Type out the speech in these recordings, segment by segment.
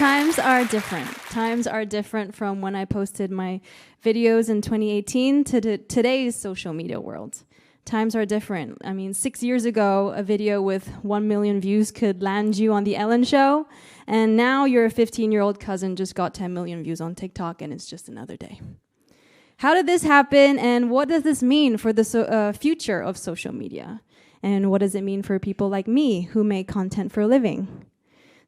Times are different. Times are different from when I posted my videos in 2018 to today's social media world. Times are different. I mean, 6 years ago, a video with 1 million views could land you on The Ellen Show, and now your 15-year-old cousin just got 10 million views on TikTok, and it's just another day. How did this happen, and what does this mean for the future of social media? And what does it mean for people like me who make content for a living?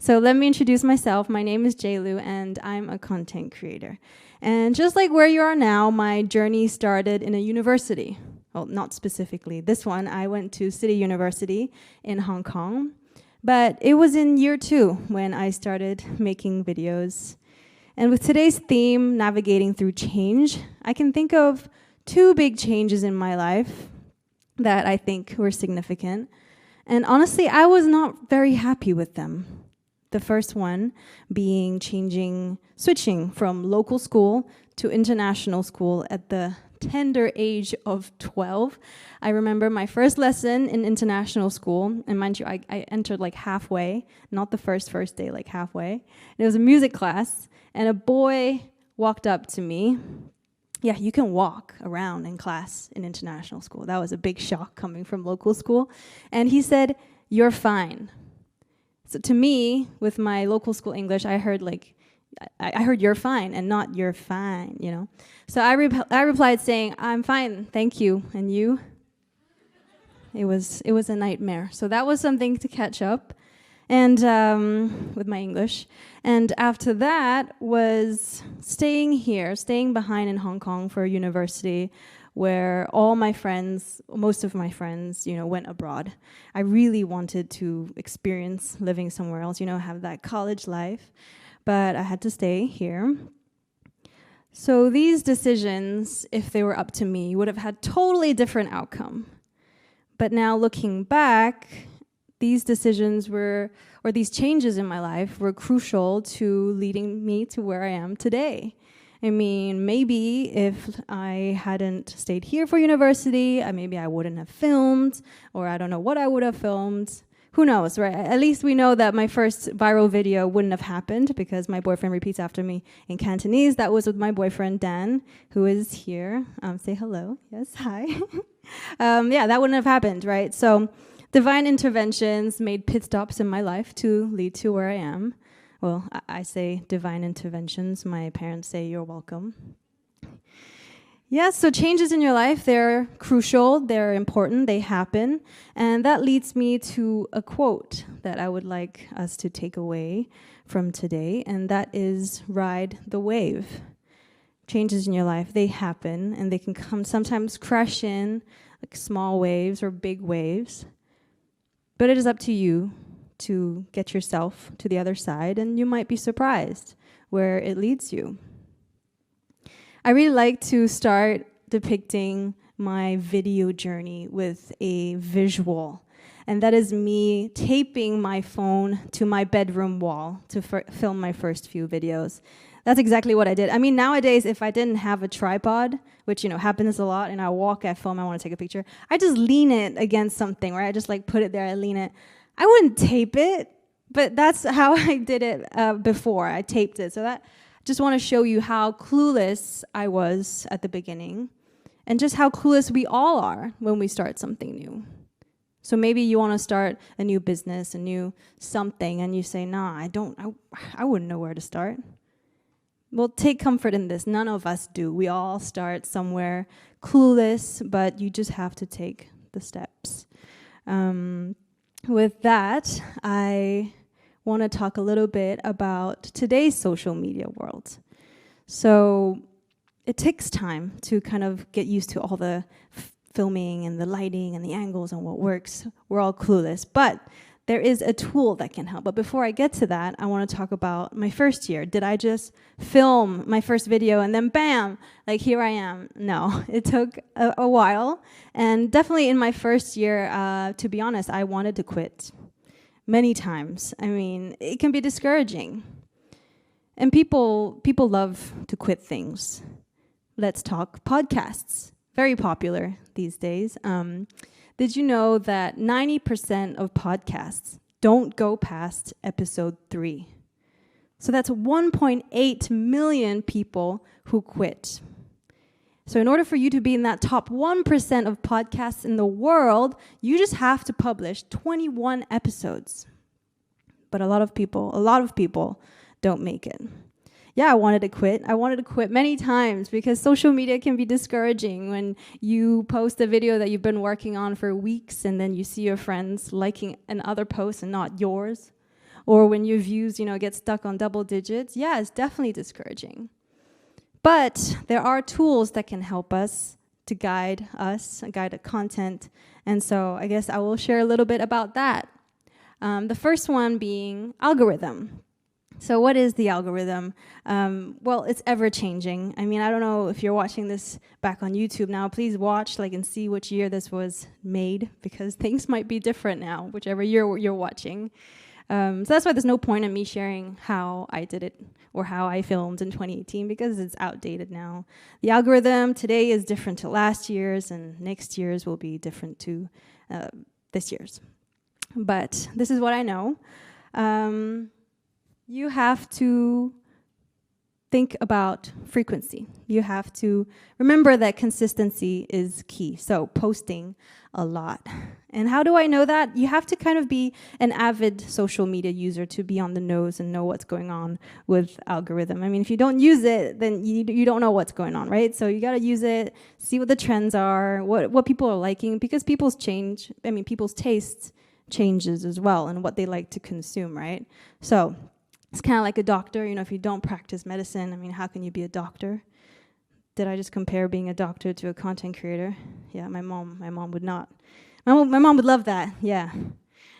So let me introduce myself. My name is Jaylu, and I'm a content creator. And just like where you are now, my journey started in a university. Well, not specifically this one. I went to City University in Hong Kong. But it was in year 2 when I started making videos. And with today's theme, navigating through change, I can think of 2 big changes in my life that I think were significant. And honestly, I was not very happy with them. The first one being switching from local school to international school at the tender age of 12. I remember my first lesson in international school, and mind you, I entered like halfway, not the first day, like halfway. And it was a music class, and a boy walked up to me. Yeah, you can walk around in class in international school. That was a big shock coming from local school. And he said, "You're fine." So to me, with my local school English, I heard "you're fine" and not "you're fine," you know. So I replied saying, "I'm fine, thank you, and you?" It was a nightmare. So that was something to catch up, and with my English. And after that was staying behind in Hong Kong for university, where most of my friends, went abroad. I really wanted to experience living somewhere else, have that college life, but I had to stay here. So these decisions, if they were up to me, would have had totally different outcome. But now looking back, these decisions these changes in my life were crucial to leading me to where I am today. I mean, maybe if I hadn't stayed here for university, maybe I wouldn't have filmed, or I don't know what I would have filmed. Who knows, right? At least we know that my first viral video wouldn't have happened because my boyfriend repeats after me in Cantonese. That was with my boyfriend, Dan, who is here. Say hello. Yes, hi. Yeah, that wouldn't have happened, right? So divine interventions made pit stops in my life to lead to where I am. Well, I say divine interventions. My parents say you're welcome. Yeah, so changes in your life, they're crucial, they're important, they happen. And that leads me to a quote that I would like us to take away from today, and that is ride the wave. Changes in your life, they happen, and they can sometimes crash in like small waves or big waves. But it is up to you to get yourself to the other side, and you might be surprised where it leads you. I really like to start depicting my video journey with a visual, and that is me taping my phone to my bedroom wall to film my first few videos. That's exactly what I did. I mean, nowadays, if I didn't have a tripod, which, happens a lot, and I walk, I film, I want to take a picture, I just lean it against something, right? I just put it there, I lean it. I wouldn't tape it, but that's how I did it before. I taped it. So that just want to show you how clueless I was at the beginning, and just how clueless we all are when we start something new. So maybe you want to start a new business, a new something, and you say, "Nah, I wouldn't know where to start." Well, take comfort in this. None of us do. We all start somewhere clueless, but you just have to take the steps. With that, I want to talk a little bit about today's social media world. So it takes time to kind of get used to all the filming and the lighting and the angles and what works. We're all clueless, but there is a tool that can help. But before I get to that, I want to talk about my first year. Did I just film my first video and then bam, here I am? No, it took a while. And definitely in my first year, to be honest, I wanted to quit many times. I mean, it can be discouraging. And people love to quit things. Let's talk podcasts. Very popular these days. Did you know that 90% of podcasts don't go past episode 3? So that's 1.8 million people who quit. So in order for you to be in that top 1% of podcasts in the world, you just have to publish 21 episodes. But a lot of people don't make it. Yeah, I wanted to quit. I wanted to quit many times because social media can be discouraging when you post a video that you've been working on for weeks and then you see your friends liking another post and not yours. Or when your views, get stuck on double digits. Yeah, it's definitely discouraging. But there are tools that can help us to guide the content. And so I guess I will share a little bit about that. The first one being algorithm. So what is the algorithm? Well, it's ever-changing. I mean, I don't know if you're watching this back on YouTube now. Please watch and see which year this was made, because things might be different now, whichever year you're watching. So that's why there's no point in me sharing how I did it or how I filmed in 2018, because it's outdated now. The algorithm today is different to last year's, and next year's will be different to this year's. But this is what I know. You have to think about frequency. You have to remember that consistency is key. So posting a lot. And how do I know that? You have to kind of be an avid social media user to be on the nose and know what's going on with algorithm. I mean, if you don't use it, then you don't know what's going on, right? So you got to use it, see what the trends are, what people are liking, because people's tastes changes as well and what they like to consume, right? So it's kind of like a doctor, if you don't practice medicine, how can you be a doctor? Did I just compare being a doctor to a content creator? Yeah, my mom would not. My mom would love that, yeah.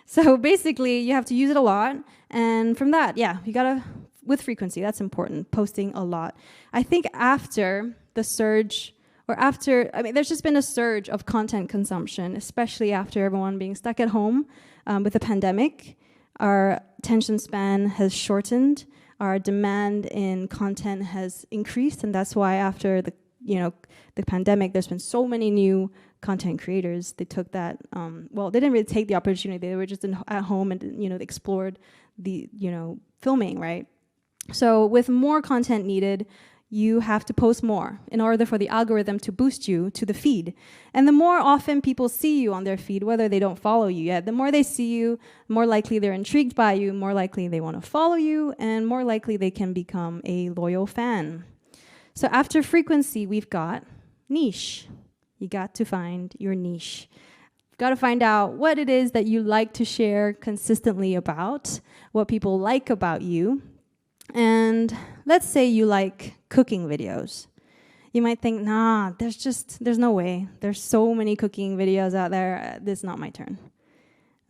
So basically, you have to use it a lot, and from that, yeah, you gotta, with frequency, that's important, posting a lot. I think after the surge, there's just been a surge of content consumption, especially after everyone being stuck at home with the pandemic. Our attention span has shortened, our demand in content has increased, and that's why after the pandemic, there's been so many new content creators. They took that, they didn't really take the opportunity, they were just at home and, explored the, filming, right? So with more content needed, you have to post more in order for the algorithm to boost you to the feed. And the more often people see you on their feed, whether they don't follow you yet, the more they see you, more likely they're intrigued by you, more likely they want to follow you, and more likely they can become a loyal fan. So after frequency, we've got niche. You got to find your niche. You've got to find out what it is that you like to share consistently about, what people like about you. And let's say you like cooking videos. You might think, there's no way. There's so many cooking videos out there. This is not my turn.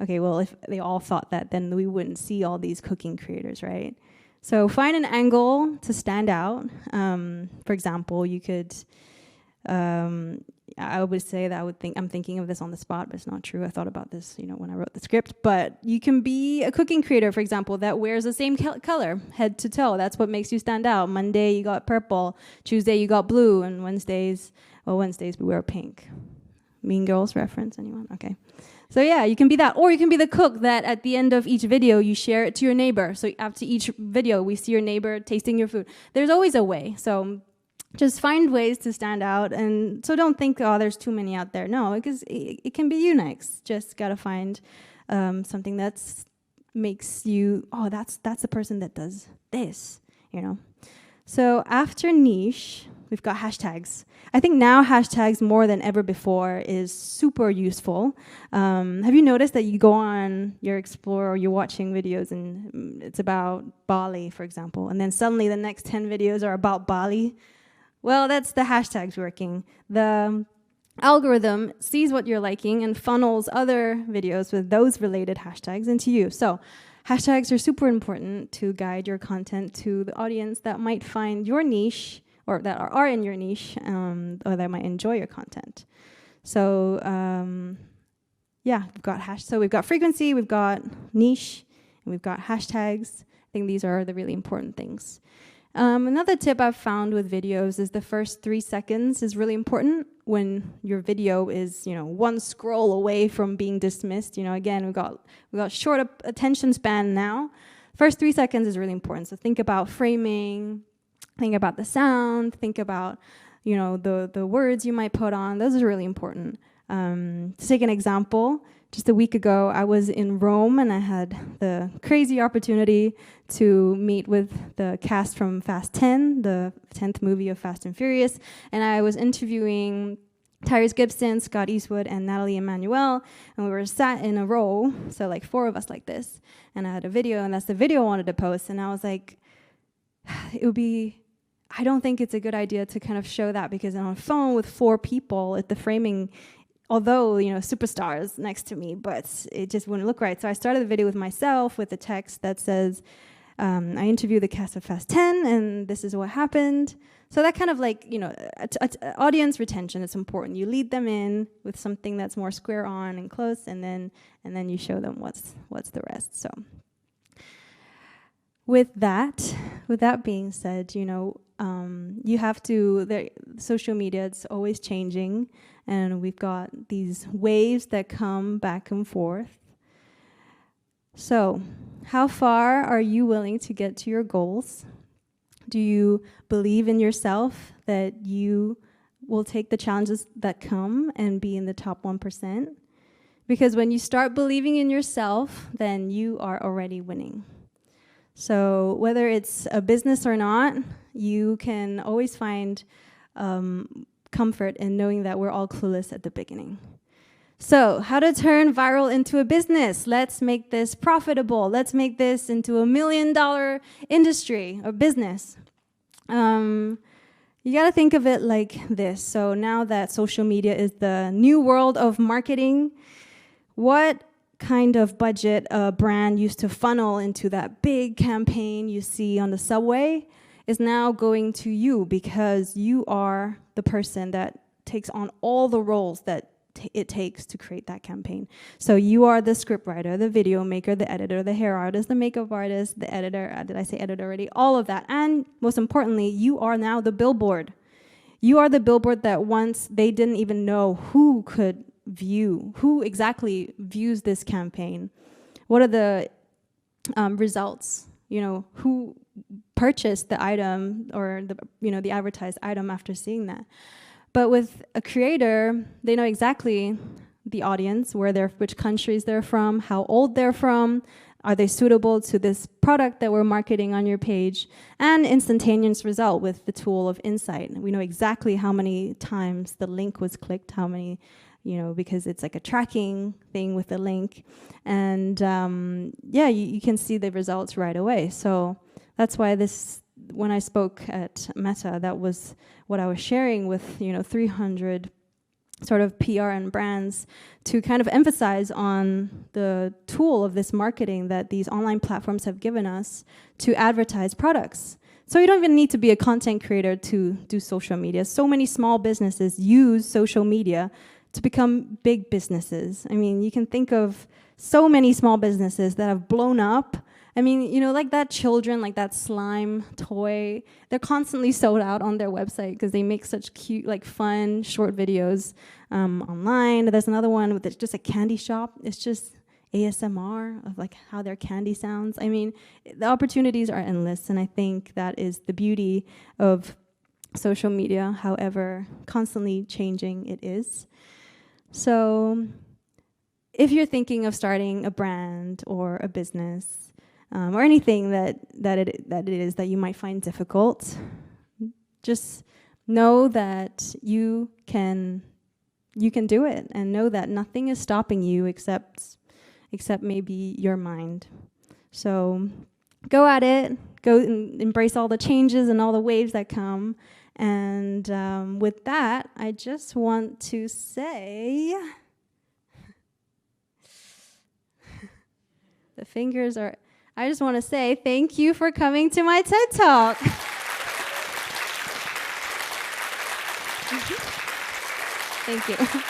Okay, well, if they all thought that, then we wouldn't see all these cooking creators, right? So find an angle to stand out. For example, you could, I would say that I'm thinking of this on the spot, but it's not true. I thought about this, when I wrote the script. But you can be a cooking creator, for example, that wears the same color, head to toe. That's what makes you stand out. Monday, you got purple. Tuesday, you got blue. And Wednesdays we wear pink. Mean Girls reference, anyone? Okay. So yeah, you can be that. Or you can be the cook that at the end of each video, you share it to your neighbor. So after each video, we see your neighbor tasting your food. There's always a way. So just find ways to stand out, and so don't think, there's too many out there. No, because it can be you next. Just gotta find something that's makes you, that's the person that does this, So after niche, we've got hashtags. I think now hashtags more than ever before is super useful. Have you noticed that you go on your Explore or you're watching videos and it's about Bali, for example, and then suddenly the next 10 videos are about Bali? Well, that's the hashtags working. The algorithm sees what you're liking and funnels other videos with those related hashtags into you. So hashtags are super important to guide your content to the audience that might find your niche or that are in your niche or that might enjoy your content. So we've got frequency, we've got niche, and we've got hashtags. I think these are the really important things. Another tip I've found with videos is the first 3 seconds is really important when your video is, one scroll away from being dismissed. Again, we've got short attention span now. first 3 seconds is really important. So think about framing, think about the sound, think about, you know, the words you might put on. Those are really important. To take an example, just a week ago, I was in Rome and I had the crazy opportunity to meet with the cast from Fast 10, the 10th movie of Fast and Furious, and I was interviewing Tyrese Gibson, Scott Eastwood, and Natalie Emmanuel, and we were sat in a row, so like 4 of us like this, and I had a video, and that's the video I wanted to post, and I was like, I don't think it's a good idea to kind of show that, because on a phone with 4 people, the framing, although, you know, superstars next to me, but it just wouldn't look right. So I started the video with myself with a text that says, I interviewed the cast of Fast 10, and this is what happened. So that kind of like, you know, audience retention is important. You lead them in with something that's more square on and close, and then you show them what's the rest. So with that being said, you know, you have to, social media, it's always changing, and we've got these waves that come back and forth. So, how far are you willing to get to your goals? Do you believe in yourself that you will take the challenges that come and be in the top 1%? Because when you start believing in yourself, then you are already winning. So whether it's a business or not, you can always find comfort in knowing that we're all clueless at the beginning. So how to turn viral into a business? Let's make this profitable. Let's make this into $1 million industry or business. You got to think of it like this. So now that social media is the new world of marketing, what kind of budget a brand used to funnel into that big campaign you see on the subway is now going to you, because you are the person that takes on all the roles that it takes to create that campaign. So you are the scriptwriter, the video maker, the editor, the hair artist, the makeup artist, the editor, did I say editor already? All of that. And most importantly, you are now the billboard. You are the billboard that once they didn't even know who exactly views this campaign. What are the results? You know, who purchased the item or the advertised item after seeing that? But with a creator, they know exactly the audience, which countries they're from, how old they're from, are they suitable to this product that we're marketing on your page, and instantaneous result with the tool of Insight. We know exactly how many times the link was clicked, how many, because it's like a tracking thing with the link. And you can see the results right away. So that's why when I spoke at Meta, that was what I was sharing with 300 sort of PR and brands, to kind of emphasize on the tool of this marketing that these online platforms have given us to advertise products. So you don't even need to be a content creator to do social media. So many small businesses use social media to become big businesses. I mean, you can think of so many small businesses that have blown up. I mean, like that slime toy, they're constantly sold out on their website because they make such cute, fun, short videos online. There's another one with just a candy shop. It's just ASMR of how their candy sounds. I mean, the opportunities are endless, and I think that is the beauty of social media, however constantly changing it is. So if you're thinking of starting a brand or a business, or anything that it is that you might find difficult, just know that you can do it, and know that nothing is stopping you except maybe your mind. So go at it, go and embrace all the changes and all the waves that come. And with that, I just want to say, the fingers are, I just want to say thank you for coming to my TED Talk. Thank you.